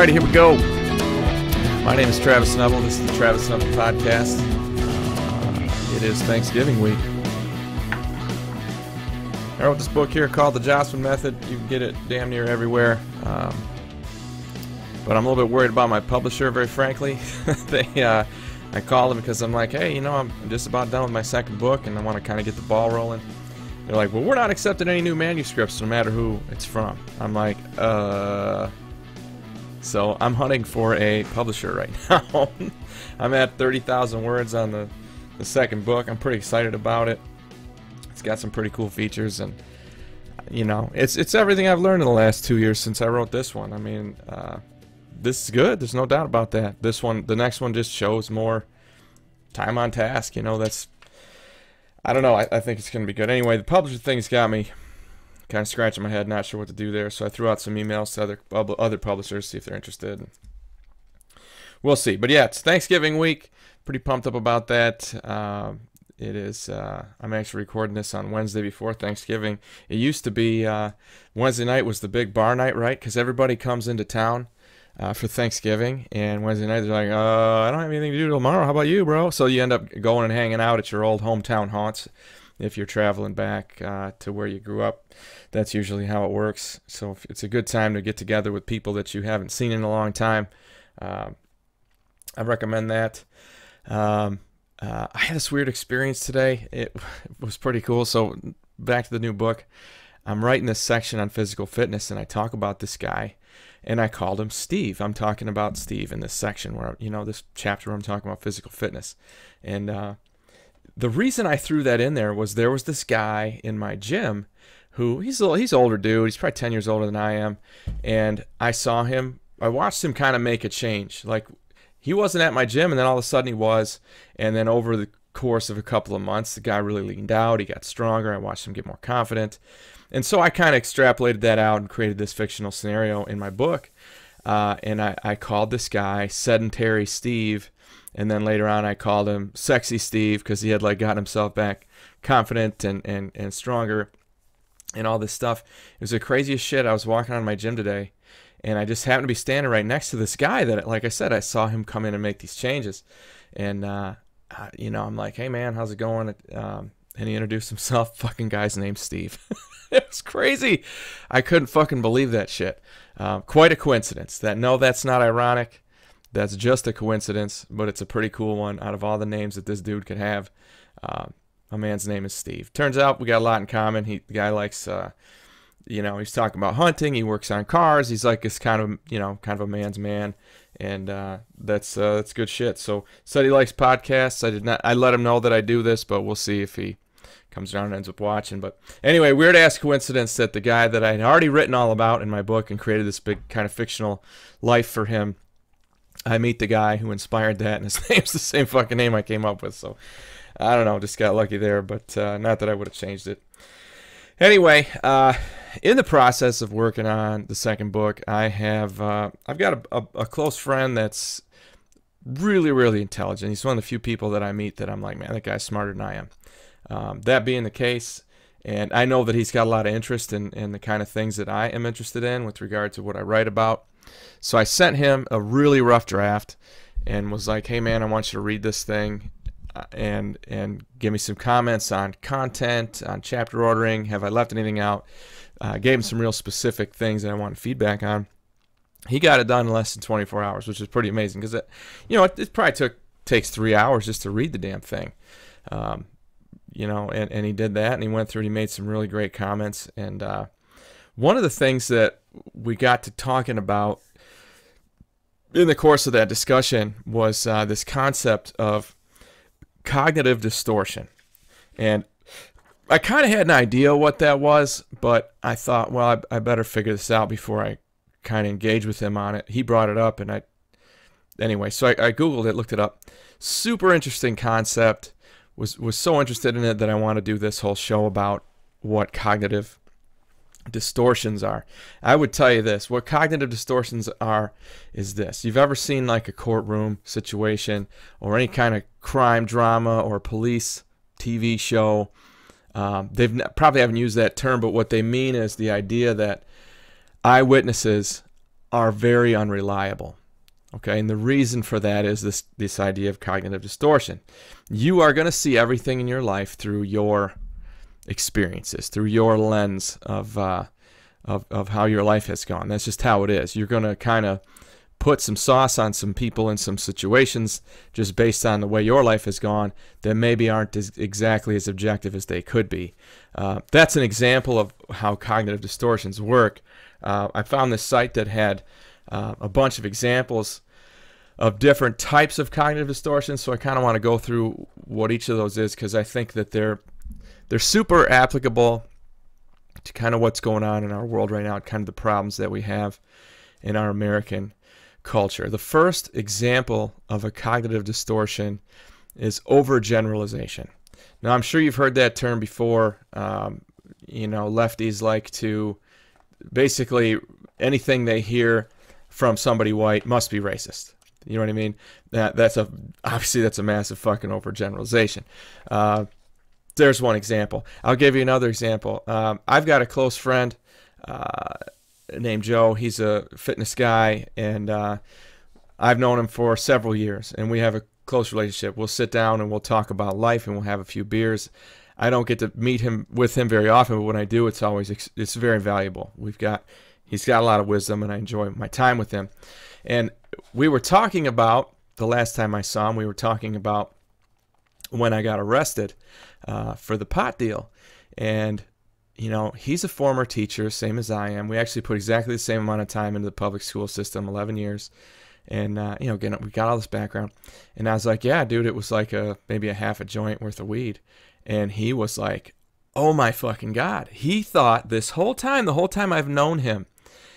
Alrighty, here we go. My name is Travis Neville. This is the Travis Neville Podcast. It is Thanksgiving week. I wrote this book here called The Jossman Method. You can get it damn near everywhere. But I'm a little bit worried about my publisher, very frankly. I called them because I'm like, hey, you know, I'm just about done with my second book and I want to kind of get the ball rolling. They're like, well, we're not accepting any new manuscripts no matter who it's from. I'm like, So I'm hunting for a publisher right now. I'm at 30,000 words on the second book. I'm pretty excited about it. It's got some pretty cool features, and you know, it's everything I've learned in the last 2 years since I wrote this one. I mean, this is good. There's no doubt about that. This one, the next one, just shows more time on task. You know, I don't know. I think it's going to be good. Anyway, the publisher thing's got me kind of scratching my head, not sure what to do there. So I threw out some emails to other publishers, see if they're interested. We'll see. But yeah, it's Thanksgiving week. Pretty pumped up about that. It is. I'm actually recording this on Wednesday before Thanksgiving. It used to be Wednesday night was the big bar night, right? Because everybody comes into town for Thanksgiving, and Wednesday night they're like, I don't have anything to do tomorrow. How about you, bro? So you end up going and hanging out at your old hometown haunts. If you're traveling back to where you grew up, that's usually how it works. So it's a good time to get together with people that you haven't seen in a long time. I recommend that. I had this weird experience today. It was pretty cool. So back to the new book. I'm writing this section on physical fitness, and I talk about this guy, and I called him Steve. I'm talking about Steve in this section where, you know, this chapter where I'm talking about physical fitness. And the reason I threw that in there was this guy in my gym who he's older dude. He's probably 10 years older than I am. And I watched him kind of make a change. Like, he wasn't at my gym, and then all of a sudden he was. And then over the course of a couple of months, the guy really leaned out. He got stronger. I watched him get more confident. And so I kind of extrapolated that out and created this fictional scenario in my book. And I called this guy Sedentary Steve. And then later on I called him Sexy Steve because he had like gotten himself back confident and stronger and all this stuff. It was the craziest shit. I was walking out of my gym today, and I just happened to be standing right next to this guy that, like I said, I saw him come in and make these changes. And, you know, I'm like, hey, man, how's it going? And he introduced himself. Fucking guy's name's Steve. It was crazy. I couldn't fucking believe that shit. Quite a coincidence. That's not ironic. That's just a coincidence, but it's a pretty cool one out of all the names that this dude could have. My man's name is Steve. Turns out we got a lot in common. The guy likes, you know, he's talking about hunting. He works on cars. He's like this kind of a man's man, and that's good shit. So said he likes podcasts. I let him know that I do this, but we'll see if he comes around and ends up watching. But anyway, weird ass coincidence that the guy that I had already written all about in my book and created this big kind of fictional life for him, I meet the guy who inspired that, and his name's the same fucking name I came up with. So I don't know, just got lucky there, but not that I would have changed it. Anyway, in the process of working on the second book, I've got a close friend that's really, really intelligent. He's one of the few people that I meet that I'm like, man, that guy's smarter than I am. That being the case, and I know that he's got a lot of interest in the kind of things that I am interested in with regard to what I write about. So I sent him a really rough draft and was like, hey, man, I want you to read this thing and give me some comments on content, on chapter ordering. Have I left anything out? Gave him some real specific things that I wanted feedback on. He got it done in less than 24 hours, which is pretty amazing because, it probably takes 3 hours just to read the damn thing. You know, and he did that, and he went through and he made some really great comments. And one of the things that we got to talking about in the course of that discussion was this concept of cognitive distortion. And I kind of had an idea what that was, but I thought, well, I better figure this out before I kind of engage with him on it. He brought it up, and anyway, so I Googled it, looked it up. Super interesting concept. Was so interested in it that I want to do this whole show about what cognitive distortions are. I would tell you this. What cognitive distortions are is this. You've ever seen like a courtroom situation or any kind of crime drama or police TV show? Probably haven't used that term, but what they mean is the idea that eyewitnesses are very unreliable. Okay, and the reason for that is this idea of cognitive distortion. You are going to see everything in your life through your experiences, through your lens of how your life has gone. That's just how it is. You're going to kind of put some sauce on some people in some situations just based on the way your life has gone that maybe aren't exactly as objective as they could be. That's an example of how cognitive distortions work. I found this site that had a bunch of examples of different types of cognitive distortions, so I kind of want to go through what each of those is, because I think that they're super applicable to kind of what's going on in our world right now, kind of the problems that we have in our American culture. The first example of a cognitive distortion is overgeneralization. Now, I'm sure you've heard that term before. Lefties like to basically anything they hear from somebody white must be racist. You know what I mean? Obviously that's a massive fucking overgeneralization. There's one example. I'll give you another example. I've got a close friend named Joe. He's a fitness guy, and I've known him for several years, and we have a close relationship. We'll sit down and we'll talk about life, and we'll have a few beers. I don't get to meet him very often, but when I do, it's very valuable. He's got a lot of wisdom, and I enjoy my time with him. And we were talking about, the last time I saw him, we were talking about when I got arrested for the pot deal. And, he's a former teacher, same as I am. We actually put exactly the same amount of time into the public school system, 11 years. And, again, we got all this background. And I was like, yeah, dude, it was like maybe a half a joint worth of weed. And he was like, oh my fucking God. He thought the whole time I've known him,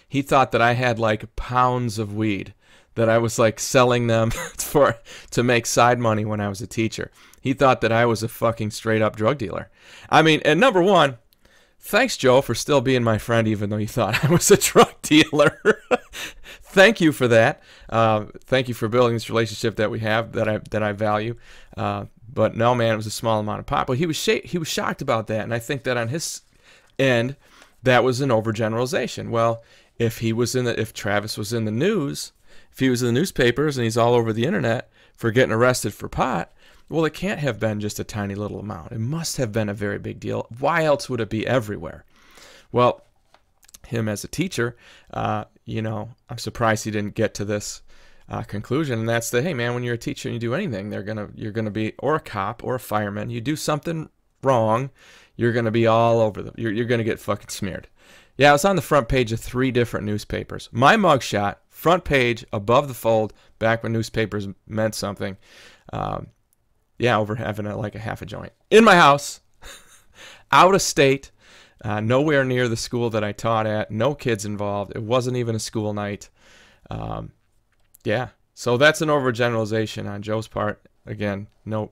he thought that I had like pounds of weed, that I was like selling them to make side money when I was a teacher. He thought that I was a fucking straight up drug dealer. I mean, and number one, thanks, Joe, for still being my friend, even though you thought I was a drug dealer. Thank you for that. Thank you for building this relationship that we have, that I value. But no, man, it was a small amount of pot. But he was shocked about that, and I think that on his end, that was an overgeneralization. Well, if Travis was in the news, if he was in the newspapers and he's all over the internet for getting arrested for pot, well, it can't have been just a tiny little amount. It must have been a very big deal. Why else would it be everywhere? Well, him as a teacher, I'm surprised he didn't get to this conclusion, and that's hey man, when you're a teacher and you do anything, you're gonna be, or a cop or a fireman, you do something wrong, you're gonna be all over them. You're gonna get fucking smeared. Yeah, I was on the front page of 3 different newspapers. My mugshot, front page, above the fold, back when newspapers meant something. Over having a half a joint in my house, out of state, nowhere near the school that I taught at, no kids involved. It wasn't even a school night. So that's an overgeneralization on Joe's part. Again, no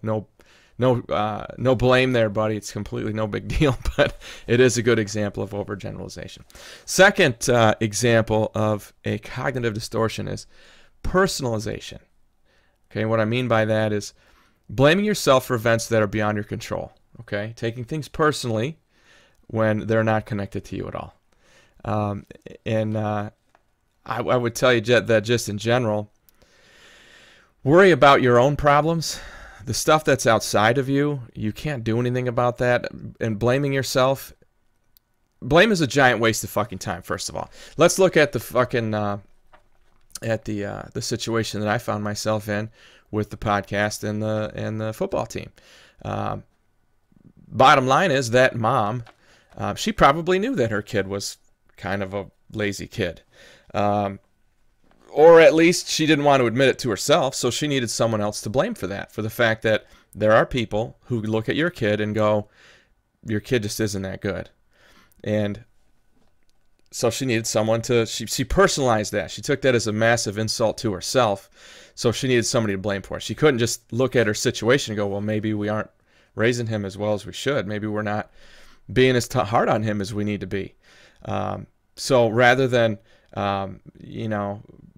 blame there, buddy. It's completely no big deal, but it is a good example of overgeneralization. Second example of a cognitive distortion is personalization. Okay, what I mean by that is blaming yourself for events that are beyond your control. Okay, taking things personally when they're not connected to you at all. I would tell you that just in general, worry about your own problems. The stuff that's outside of you, you can't do anything about that. And blaming yourself, blame is a giant waste of fucking time, first of all. Let's look at the fucking, the situation that I found myself in with the podcast and the football team. Bottom line is that mom, she probably knew that her kid was kind of a lazy kid. Or at least she didn't want to admit it to herself, so she needed someone else to blame for that, for the fact that there are people who look at your kid and go, your kid just isn't that good. And so she needed someone she personalized that. She took that as a massive insult to herself, so she needed somebody to blame for it. She couldn't just look at her situation and go, well, maybe we aren't raising him as well as we should. Maybe we're not being as hard on him as we need to be. So rather than,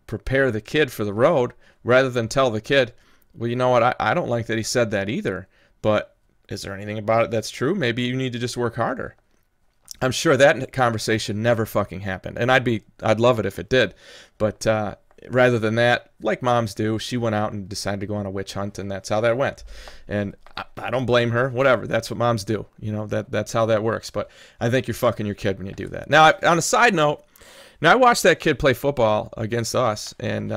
prepare the kid for the road, rather than tell the kid, well, you know what, I don't like that he said that either, but is there anything about it that's true? Maybe you need to just work harder. I'm sure that conversation never fucking happened, and I'd love it if it did, but rather than that, like moms do, she went out and decided to go on a witch hunt, and that's how that went. And I don't blame her. Whatever, that's what moms do. You know, that's how that works. But I think you're fucking your kid when you do that. Now, on a side note, now I watched that kid play football against us, and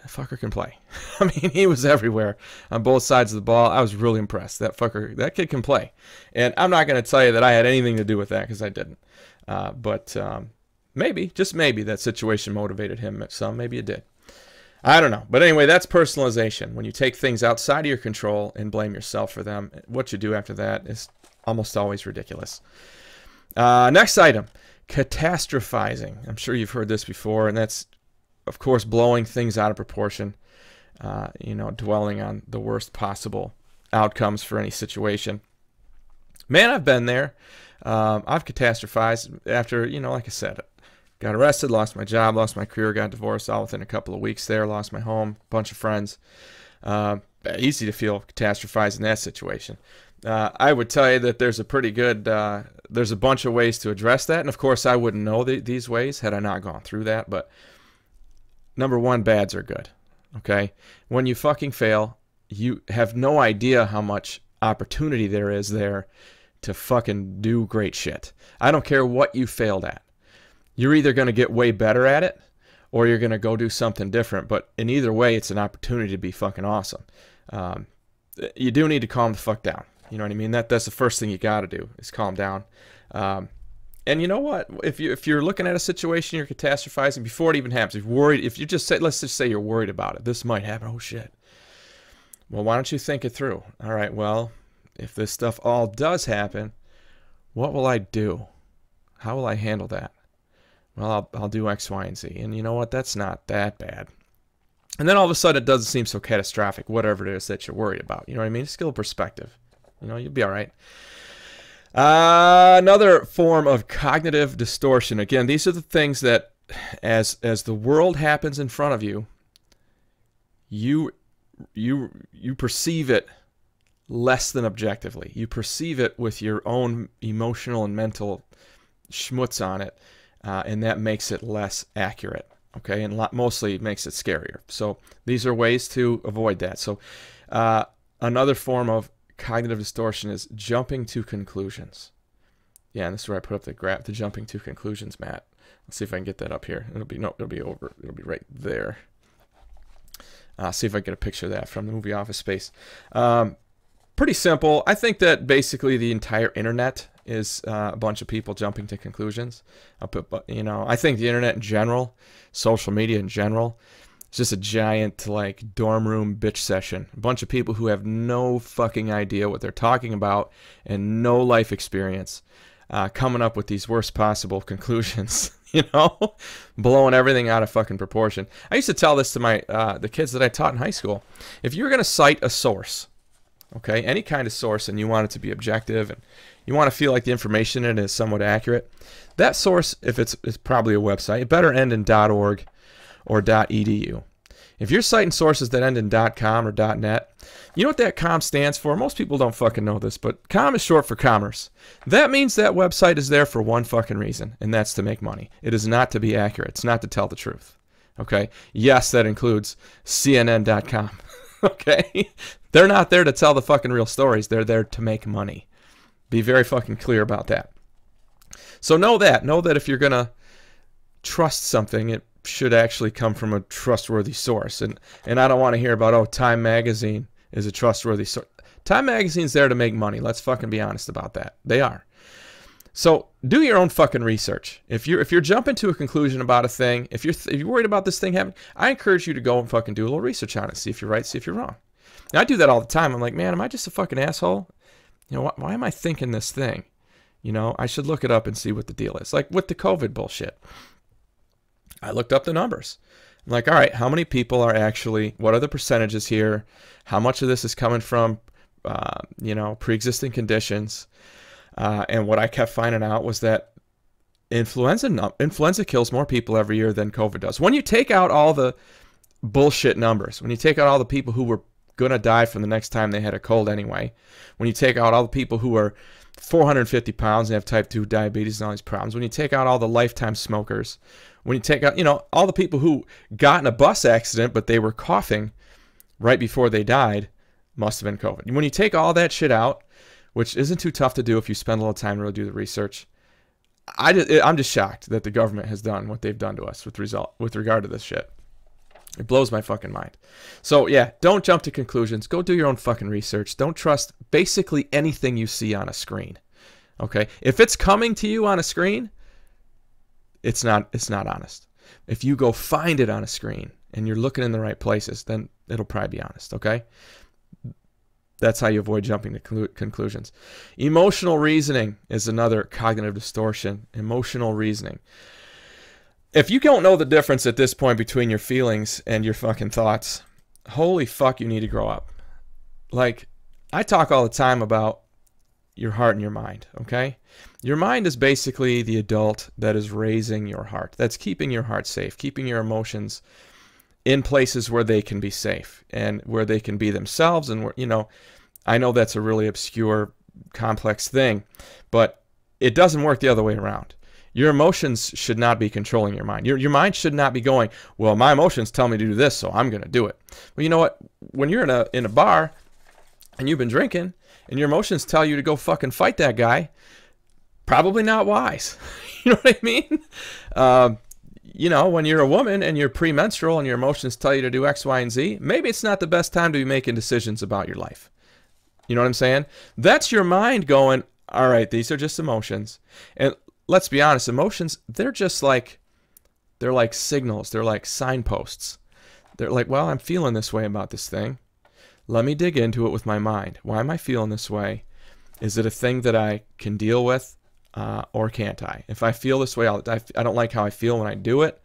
fucker can play. I mean, he was everywhere on both sides of the ball. I was really impressed. That kid can play. And I'm not going to tell you that I had anything to do with that, because I didn't. But maybe, just maybe, that situation motivated him some. Maybe it did. I don't know. But anyway, that's personalization. When you take things outside of your control and blame yourself for them, what you do after that is almost always ridiculous. Next item, catastrophizing. I'm sure you've heard this before, and that's, of course, blowing things out of proportion, you know, dwelling on the worst possible outcomes for any situation. Man, I've been there. I've catastrophized after, you know, like I said, got arrested, lost my job, lost my career, got divorced all within a couple of weeks there, lost my home, bunch of friends. Easy to feel catastrophized in that situation. I would tell you that there's a pretty good, there's a bunch of ways to address that. And of course, I wouldn't know these ways had I not gone through that. But number one, bads are good. Okay? When you fucking fail, you have no idea how much opportunity there is there to fucking do great shit. I don't care what you failed at. You're either going to get way better at it, or you're going to go do something different. But in either way, it's an opportunity to be fucking awesome. You do need to calm the fuck down. You know what I mean? That's the first thing you got to do, is calm down. And you know what? If you're looking at a situation, you're catastrophizing before it even happens. If you're worried, if you just say, let's just say you're worried about it. This might happen. Oh shit. Well, why don't you think it through? All right. Well, if this stuff all does happen, what will I do? How will I handle that? Well, I'll do X, Y, and Z. And you know what? That's not that bad. And then all of a sudden, it doesn't seem so catastrophic, whatever it is that you're worried about. You know what I mean? It's still perspective. You know, you'll be all right. Another form of cognitive distortion. Again, these are the things that, as the world happens in front of you, you perceive it less than objectively. You perceive it with your own emotional and mental schmutz on it, and that makes it less accurate. Okay, and mostly makes it scarier. So these are ways to avoid that. So another form of cognitive distortion is jumping to conclusions. Yeah, and this is where I put up the jumping to conclusions, Matt. Let's see if I can get that up here. It'll be right there. See if I can get a picture of that from the movie Office Space. Pretty simple. I think that basically the entire internet is a bunch of people jumping to conclusions. You know, I think the internet in general, social media in general, it's just a giant, like, dorm room bitch session. A bunch of people who have no fucking idea what they're talking about and no life experience, coming up with these worst possible conclusions. You know, blowing everything out of fucking proportion. I used to tell this to my the kids that I taught in high school. If you're going to cite a source, okay, any kind of source, and you want it to be objective, and you want to feel like the information in it is somewhat accurate, that source, if it's probably a website, it better end in .org or .edu. If you're citing sources that end in .com or .net, you know what that com stands for? Most people don't fucking know this, but com is short for commerce. That means that website is there for one fucking reason, and that's to make money. It is not to be accurate. It's not to tell the truth. Okay? Yes, that includes CNN.com. Okay? They're not there to tell the fucking real stories. They're there to make money. Be very fucking clear about that. So know that. Know that if you're going to trust something, it should actually come from a trustworthy source. And I don't want to hear about, oh, Time Magazine is a trustworthy source. Time Magazine's there to make money. Let's fucking be honest about that. They are. So do your own fucking research. If you're jumping to a conclusion about a thing, if you're worried about this thing happening, I encourage you to go and fucking do a little research on it. See if you're right, see if you're wrong. Now, I do that all the time. I'm like, man, am I just a fucking asshole? You know, why am I thinking this thing? You know, I should look it up and see what the deal is. Like with the COVID bullshit. I looked up the numbers. I'm like, all right, how many people are actually, what are the percentages here? How much of this is coming from, you know, pre-existing conditions? And what I kept finding out was that influenza kills more people every year than COVID does. When you take out all the bullshit numbers, when you take out all the people who were going to die from the next time they had a cold anyway, when you take out all the people who are 450 pounds and have type 2 diabetes and all these problems, when you take out all the lifetime smokers, when you take out, all the people who got in a bus accident but they were coughing right before they died, must have been COVID. When you take all that shit out, which isn't too tough to do if you spend a little time to really do the research, I'm just shocked that the government has done what they've done to us with regard to this shit. It blows my fucking mind. So yeah, don't jump to conclusions. Go do your own fucking research. Don't trust basically anything you see on a screen. Okay? If it's coming to you on a screen, it's not honest. If you go find it on a screen and you're looking in the right places, then it'll probably be honest, okay? That's how you avoid jumping to conclusions. Emotional reasoning is another cognitive distortion. Emotional reasoning. If you don't know the difference at this point between your feelings and your fucking thoughts, holy fuck, you need to grow up. Like, I talk all the time about your heart and your mind, okay? Your mind is basically the adult that is raising your heart. That's keeping your heart safe, keeping your emotions in places where they can be safe and where they can be themselves. And where, I know that's a really obscure, complex thing, but it doesn't work the other way around. Your emotions should not be controlling your mind. Your mind should not be going, well, my emotions tell me to do this, so I'm going to do it. Well, you know what? When you're in a bar and you've been drinking and your emotions tell you to go fucking fight that guy, probably not wise. You know what I mean? When you're a woman and you're premenstrual and your emotions tell you to do X, Y, and Z, maybe it's not the best time to be making decisions about your life. You know what I'm saying? That's your mind going, all right, these are just emotions. And let's be honest, emotions, they're like signals. They're like signposts. They're like, well, I'm feeling this way about this thing. Let me dig into it with my mind. Why am I feeling this way? Is it a thing that I can deal with or can't I? If I feel this way, I don't like how I feel when I do it,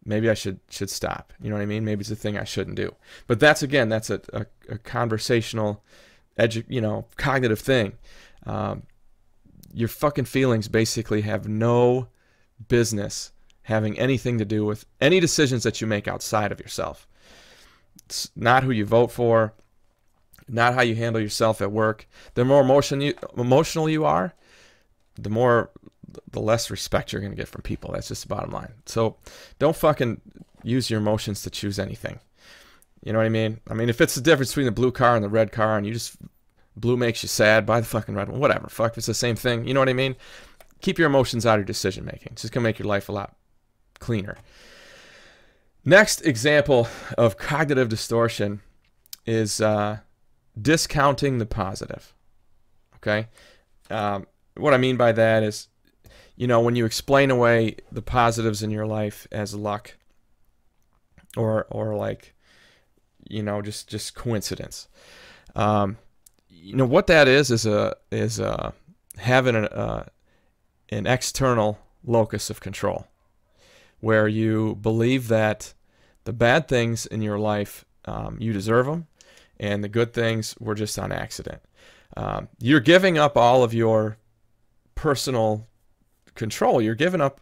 maybe I should stop. You know what I mean? Maybe it's a thing I shouldn't do. But that's a conversational, cognitive thing. Your fucking feelings basically have no business having anything to do with any decisions that you make outside of yourself. It's not who you vote for, not how you handle yourself at work. The more emotional you are, the less respect you're going to get from people. That's just the bottom line. So don't fucking use your emotions to choose anything. You know what I mean? I mean, if it's the difference between the blue car and the red car and blue makes you sad, buy the fucking red one. Whatever. Fuck, it's the same thing. You know what I mean? Keep your emotions out of your decision making. It's just going to make your life a lot cleaner. Next example of cognitive distortion is discounting the positive. Okay? What I mean by that is, when you explain away the positives in your life as luck or like, just coincidence. What that is having an external locus of control, where you believe that the bad things in your life, you deserve them, and the good things were just on accident. You're giving up all of your personal control. You're giving up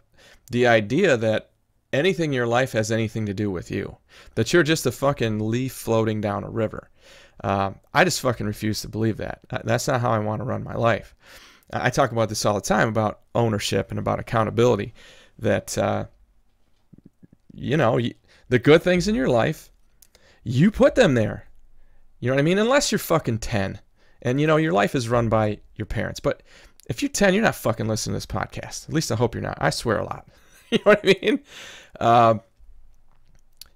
the idea that anything in your life has anything to do with you, that you're just a fucking leaf floating down a river. I just fucking refuse to believe that. That's not how I want to run my life. I talk about this all the time, about ownership and about accountability, that, the good things in your life, you put them there. You know what I mean? Unless you're fucking 10 and, your life is run by your parents. But if you're 10, you're not fucking listening to this podcast. At least I hope you're not. I swear a lot. You know what I mean?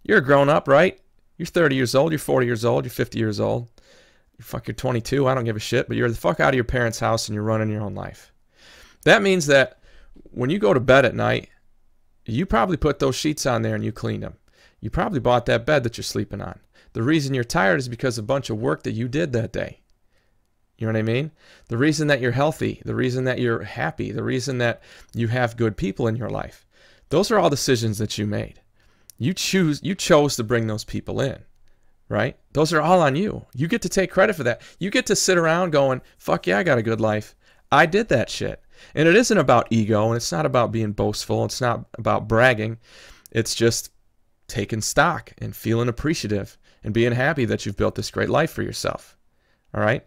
You're a grown up, right? You're 30 years old, you're 40 years old, you're 50 years old. You're 22, I don't give a shit, but you're the fuck out of your parents' house and you're running your own life. That means that when you go to bed at night, you probably put those sheets on there and you cleaned them. You probably bought that bed that you're sleeping on. The reason you're tired is because of a bunch of work that you did that day. You know what I mean? The reason that you're healthy, the reason that you're happy, the reason that you have good people in your life, those are all decisions that you made. You chose to bring those people in, right? Those are all on you. You get to take credit for that. You get to sit around going, fuck yeah, I got a good life. I did that shit. And it isn't about ego, and it's not about being boastful. It's not about bragging. It's just taking stock and feeling appreciative and being happy that you've built this great life for yourself. All right?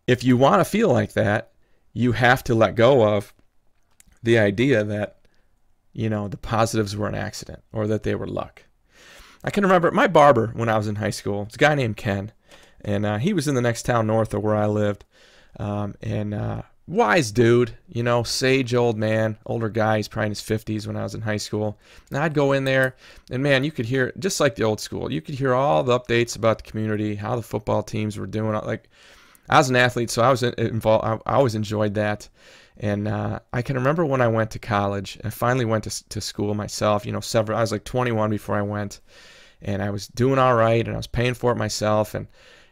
If you want to feel like that, you have to let go of the idea that, you know, the positives were an accident or that they were luck. I can remember my barber when I was in high school. It's a guy named Ken, and he was in the next town north of where I lived. Wise dude, you know, sage old man, older guy. He's probably in his 50s when I was in high school. And I'd go in there, and man, you could hear, just like the old school, you could hear all the updates about the community, how the football teams were doing. Like, I was an athlete, so I was involved. I always enjoyed that. And I can remember when I went to college, I finally went to school myself. You know, I was like 21 before I went, and I was doing all right, and I was paying for it myself. And,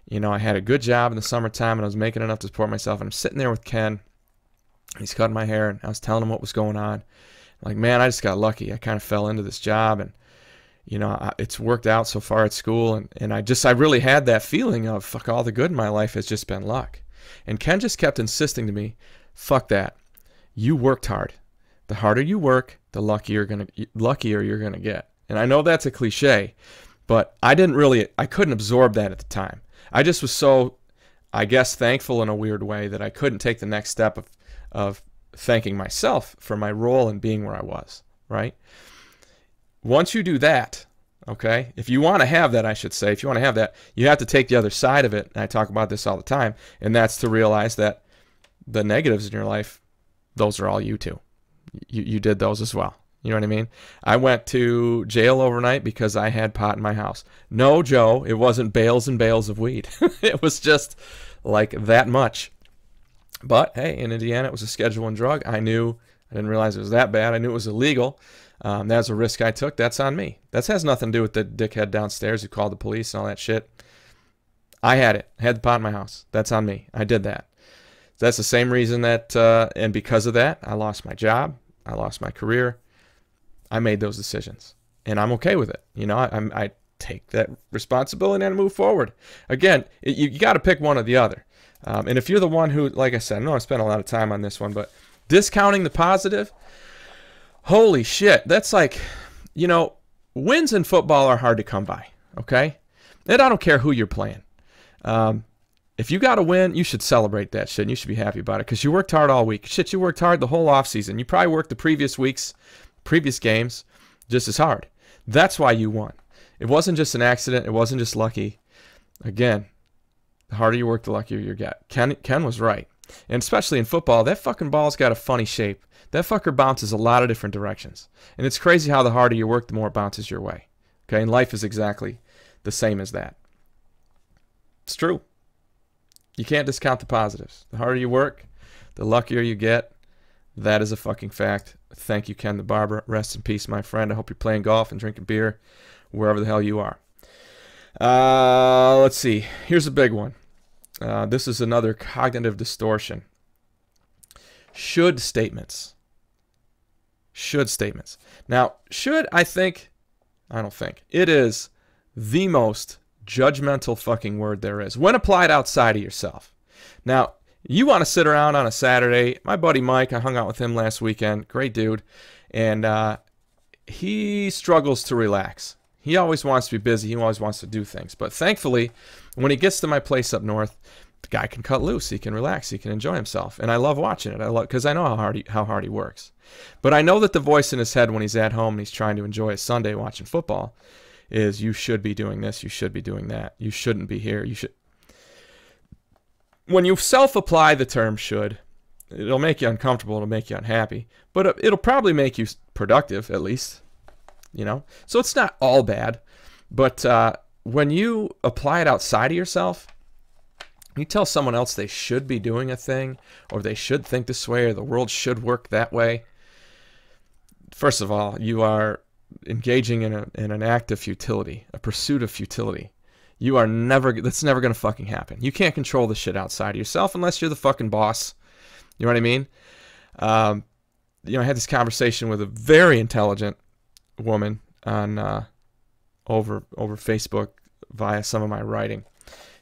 you know, I had a good job in the summertime, and I was making enough to support myself. And I'm sitting there with Ken. He's cutting my hair, and I was telling him what was going on. I'm like, man, I just got lucky. I kind of fell into this job, and, you know, it's worked out so far at school. And I really had that feeling of, fuck, all the good in my life has just been luck. And Ken just kept insisting to me, fuck that. You worked hard. The harder you work, the luckier you're gonna get. And I know that's a cliche, but I couldn't absorb that at the time. I just was so, I guess, thankful in a weird way that I couldn't take the next step of thanking myself for my role in being where I was, right? Once you do that, okay, if you want to have that, I should say, if you want to have that, you have to take the other side of it. And I talk about this all the time, and that's to realize that the negatives in your life, those are all you too. You did those as well. You know what I mean? I went to jail overnight because I had pot in my house. No, Joe, it wasn't bales and bales of weed. It was just like that much. But hey, in Indiana, it was a Schedule I drug. I didn't realize it was that bad. I knew it was illegal. That was a risk I took. That's on me. That has nothing to do with the dickhead downstairs who called the police and all that shit. I had it. I had the pot in my house. That's on me. I did that. That's the same reason that, and because of that, I lost my job. I lost my career. I made those decisions, and I'm okay with it. You know, I take that responsibility and move forward. Again, you got to pick one or the other. And if you're the one who, like I said, I know I spent a lot of time on this one, but discounting the positive, holy shit, that's like, you know, wins in football are hard to come by, okay? And I don't care who you're playing. If you got a win, you should celebrate that shit, and you should be happy about it because you worked hard all week. Shit, you worked hard the whole offseason. You probably worked the previous weeks, previous games just as hard. That's why you won. It wasn't just an accident. It wasn't just lucky. Again, the harder you work, the luckier you get. Ken was right. And especially in football, that fucking ball's got a funny shape. That fucker bounces a lot of different directions. And it's crazy how the harder you work, the more it bounces your way. Okay, and life is exactly the same as that. It's true. You can't discount the positives. The harder you work, the luckier you get. That is a fucking fact. Thank you, Ken the Barber. Rest in peace, my friend. I hope you're playing golf and drinking beer wherever the hell you are. Let's see. Here's a big one. This is another cognitive distortion. Should statements. Should statements. Now, should, I don't think. It is the most judgmental fucking word there is when applied outside of yourself. Now, you want to sit around on a Saturday. My buddy Mike, I hung out with him last weekend. Great dude. And he struggles to relax. He always wants to be busy. He always wants to do things. But thankfully, when he gets to my place up north, the guy can cut loose. He can relax. He can enjoy himself. And I love watching it. Because I know how hard he works. But I know that the voice in his head when he's at home and he's trying to enjoy his Sunday watching football is, you should be doing this. You should be doing that. You shouldn't be here. You should. When you self-apply the term should, it'll make you uncomfortable. It'll make you unhappy. But it'll probably make you productive, at least. You know? So it's not all bad. But when you apply it outside of yourself, you tell someone else they should be doing a thing, or they should think this way, or the world should work that way. First of all, you are engaging in an act of futility, a pursuit of futility. That's never going to fucking happen. You can't control the shit outside of yourself unless you're the fucking boss. You know what I mean? I had this conversation with a very intelligent woman on over Facebook via some of my writing.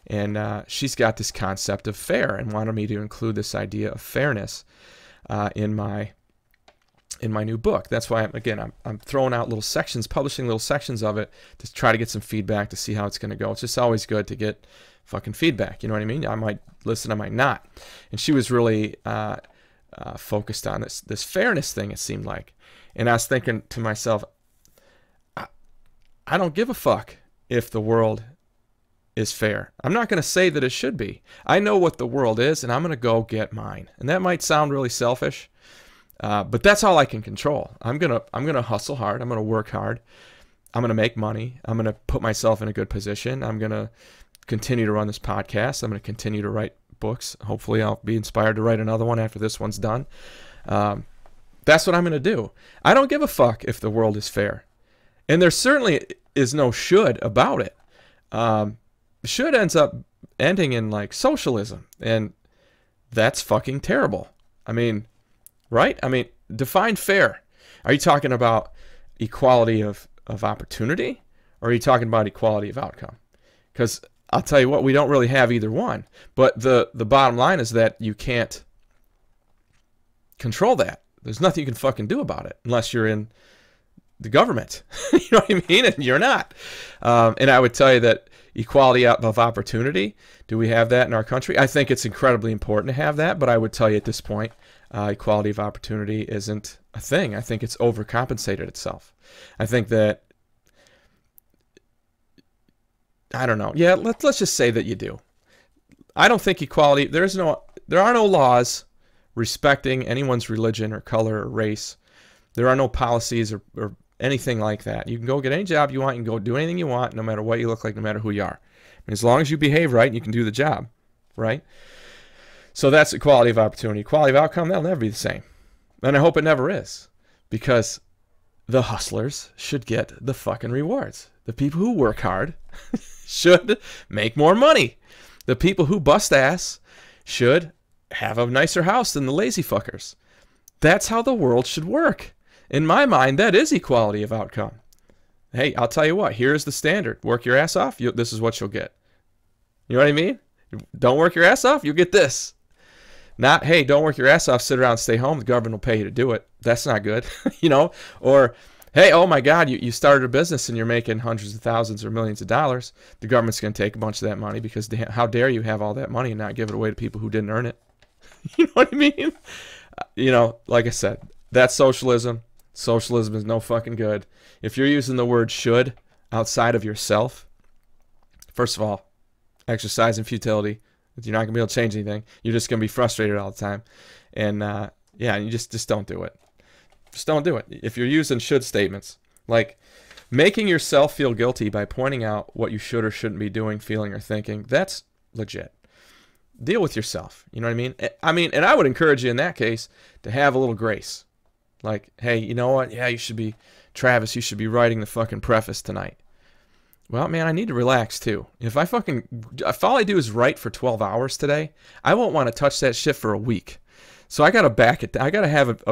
And she's got this concept of fair and wanted me to include this idea of fairness in my new book. That's why I'm throwing out little sections, publishing little sections of it to try to get some feedback to see how it's going to go. It's just always good to get fucking feedback. You know what I mean? I might listen, I might not. And she was really focused on this fairness thing, it seemed like. And I was thinking to myself, I don't give a fuck if the world is fair. I'm not going to say that it should be. I know what the world is, and I'm going to go get mine. And that might sound really selfish, but that's all I can control. I'm gonna hustle hard. I'm gonna work hard. I'm gonna make money. I'm gonna put myself in a good position. I'm gonna continue to run this podcast. I'm gonna continue to write books. Hopefully, I'll be inspired to write another one after this one's done. That's what I'm gonna do. I don't give a fuck if the world is fair, and there certainly is no should about it. Should ends up ending in like socialism, and that's fucking terrible. I mean, right? I mean, define fair. Are you talking about equality of opportunity, or are you talking about equality of outcome? Because I'll tell you what, we don't really have either one. But the bottom line is that you can't control that. There's nothing you can fucking do about it unless you're in the government. You know what I mean? And you're not. And I would tell you that equality of opportunity, do we have that in our country? I think it's incredibly important to have that, but I would tell you at this point, equality of opportunity isn't a thing. I think it's overcompensated itself. I think that, I don't know. Yeah, let's just say that you do. I don't think equality, there are no laws respecting anyone's religion or color or race. There are no policies or anything like that. You can go get any job you want. You can go do anything you want, no matter what you look like, no matter who you are. And as long as you behave right, you can do the job, right? So that's equality of opportunity. Equality of outcome, that'll never be the same. And I hope it never is, because the hustlers should get the fucking rewards. The people who work hard should make more money. The people who bust ass should have a nicer house than the lazy fuckers. That's how the world should work. In my mind, that is equality of outcome. Hey, I'll tell you what, here's the standard. Work your ass off, this is what you'll get. You know what I mean? Don't work your ass off, you'll get this. Not, hey, don't work your ass off, sit around and stay home, the government will pay you to do it. That's not good. You know? Or, hey, oh my God, you started a business and you're making hundreds of thousands or millions of dollars. The government's going to take a bunch of that money because how dare you have all that money and not give it away to people who didn't earn it? You know what I mean? You know, like I said, that's socialism. Socialism is no fucking good. If you're using the word should outside of yourself, first of all, exercise in futility. You're not going to be able to change anything. You're just going to be frustrated all the time. And, yeah, you just don't do it. Just don't do it. If you're using should statements, like making yourself feel guilty by pointing out what you should or shouldn't be doing, feeling, or thinking, that's legit. Deal with yourself. You know what I mean? And I would encourage you in that case to have a little grace. Like, hey, you know what? Yeah, Travis, you should be writing the fucking preface tonight. Well, man, I need to relax too. If all I do is write for 12 hours today, I won't want to touch that shit for a week. So I got to back it. I got to have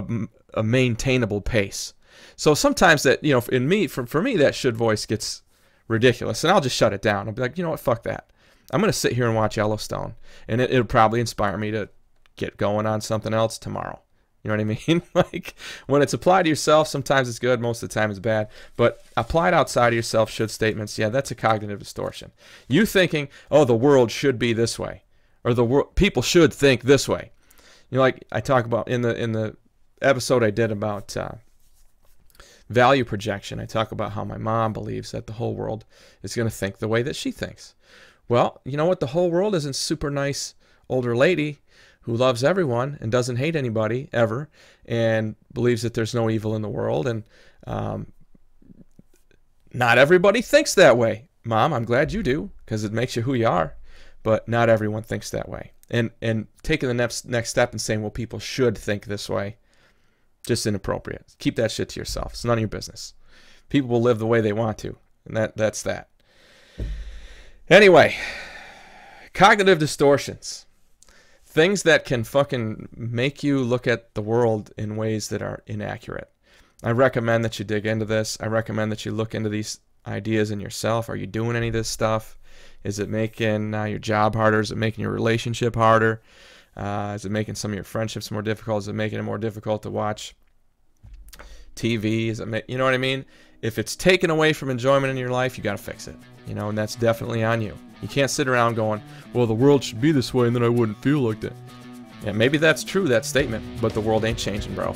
a maintainable pace. So sometimes that, you know, for me, that should voice gets ridiculous, and I'll just shut it down. I'll be like, you know what? Fuck that. I'm going to sit here and watch Yellowstone, and it'll probably inspire me to get going on something else tomorrow. You know what I mean? Like, when it's applied to yourself, sometimes it's good, most of the time it's bad. But applied outside of yourself, should statements, yeah, that's a cognitive distortion. You thinking, oh, the world should be this way, or people should think this way. You know, like I talk about in the episode I did about value projection, I talk about how my mom believes that the whole world is going to think the way that she thinks. Well, you know what? The whole world isn't super nice older lady who loves everyone and doesn't hate anybody ever and believes that there's no evil in the world. And not everybody thinks that way. Mom, I'm glad you do, because it makes you who you are. But not everyone thinks that way. And taking the next step and saying, well, people should think this way, just inappropriate. Keep that shit to yourself. It's none of your business. People will live the way they want to. And that's that. Anyway, cognitive distortions. Things that can fucking make you look at the world in ways that are inaccurate. I recommend that you dig into this. I recommend that you look into these ideas in yourself. Are you doing any of this stuff? Is it making your job harder? Is it making your relationship harder? Is it making some of your friendships more difficult? Is it making it more difficult to watch TV? You know what I mean? If it's taken away from enjoyment in your life, you got to fix it. You know, and that's definitely on you. You can't sit around going, well, the world should be this way, and then I wouldn't feel like that. Yeah, maybe that's true, that statement, but the world ain't changing, bro.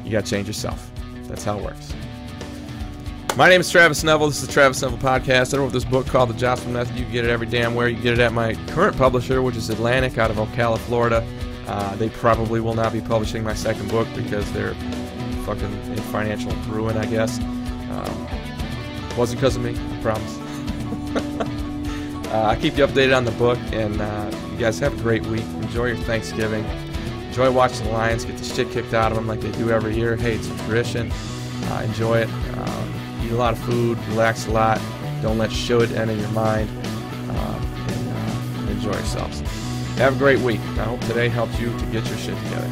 You gotta change yourself. That's how it works. My name is Travis Neville. This is the Travis Neville Podcast. I wrote this book called The Jossman Method. You can get it every damn where. You can get it at my current publisher, which is Atlantic out of Ocala, Florida. They probably will not be publishing my second book because they're fucking in financial ruin, I guess. Wasn't because of me, I promise. I keep you updated on the book, and you guys have a great week. Enjoy your Thanksgiving. Enjoy watching the Lions get the shit kicked out of them like they do every year. Hey, it's a tradition. Enjoy it. Eat a lot of food. Relax a lot. Don't let should enter your mind. And enjoy yourselves. Have a great week. I hope today helps you to get your shit together.